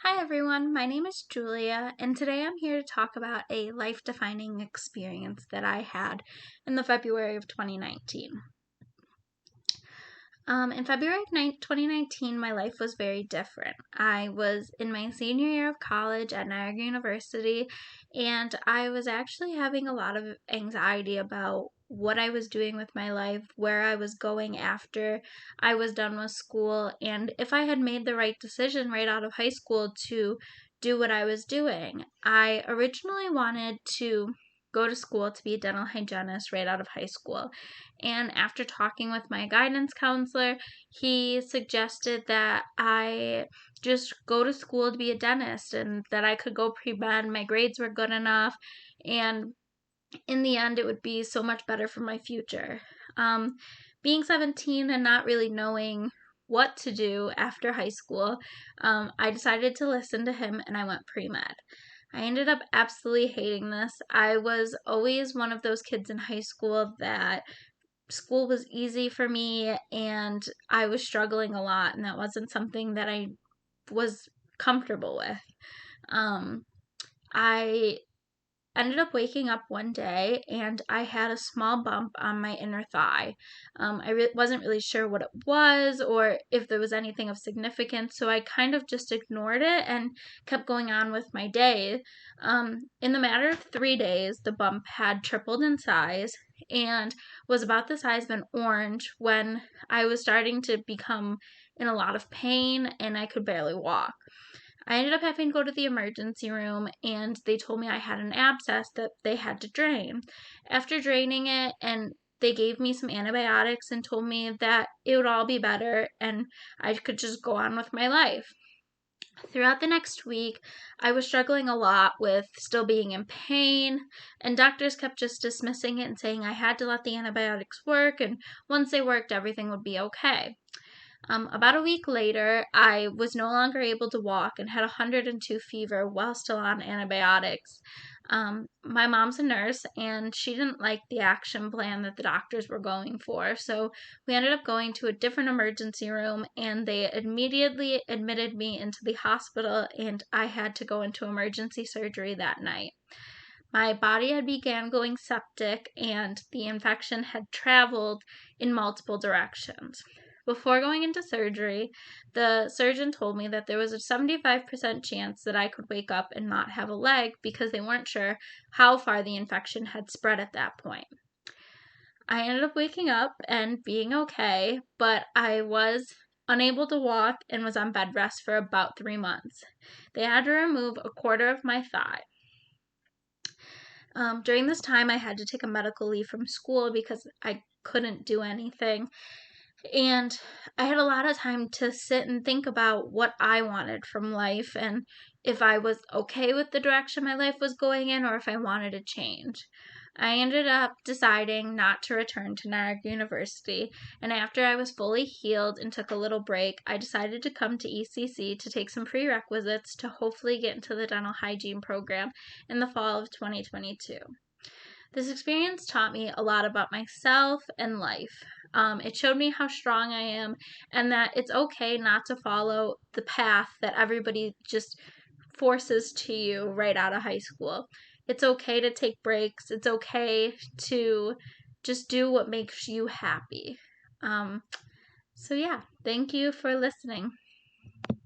Hi everyone, my name is Julia, and today I'm here to talk about a life-defining experience that I had in the February of 2019. In February of 2019, my life was very different. I was in my senior year of college at Niagara University, and I was actually having a lot of anxiety about what I was doing with my life, where I was going after I was done with school, and if I had made the right decision right out of high school to do what I was doing. I originally wanted to go to school to be a dental hygienist right out of high school. And after talking with my guidance counselor, he suggested that I just go to school to be a dentist and that I could go pre-med. My grades were good enough. And in the end, it would be so much better for my future. Um, Being 17 and not really knowing what to do after high school, I decided to listen to him and I went pre-med. I ended up absolutely hating this. I was always one of those kids in high school that school was easy for me and I was struggling a lot, and that wasn't something that I was comfortable with. Um, I ended up waking up one day and I had a small bump on my inner thigh. I wasn't really sure what it was or if there was anything of significance, so I kind of just ignored it and kept going on with my day. In the matter of 3 days, the bump had tripled in size and was about the size of an orange when I was starting to become in a lot of pain and I could barely walk. I ended up having to go to the emergency room and they told me I had an abscess that they had to drain. After draining it, and they gave me some antibiotics and told me that it would all be better and I could just go on with my life. Throughout the next week, I was struggling a lot with still being in pain, and doctors kept just dismissing it and saying I had to let the antibiotics work, and once they worked, everything would be okay. About a week later, I was no longer able to walk and had 102 fever while still on antibiotics. My mom's a nurse and she didn't like the action plan that the doctors were going for, so we ended up going to a different emergency room and they immediately admitted me into the hospital and I had to go into emergency surgery that night. My body had began going septic and the infection had traveled in multiple directions. Before going into surgery, the surgeon told me that there was a 75% chance that I could wake up and not have a leg because they weren't sure how far the infection had spread at that point. I ended up waking up and being okay, but I was unable to walk and was on bed rest for about 3 months. They had to remove a quarter of my thigh. During this time, I had to take a medical leave from school because I couldn't do anything. And I had a lot of time to sit and think about what I wanted from life and if I was okay with the direction my life was going in or if I wanted to change. I ended up deciding not to return to Niagara University, and after I was fully healed and took a little break, I decided to come to ECC to take some prerequisites to hopefully get into the dental hygiene program in the fall of 2022. This experience taught me a lot about myself and life. It showed me how strong I am and that it's okay not to follow the path that everybody just forces to you right out of high school. It's okay to take breaks. It's okay to just do what makes you happy. Um, so, yeah, thank you for listening.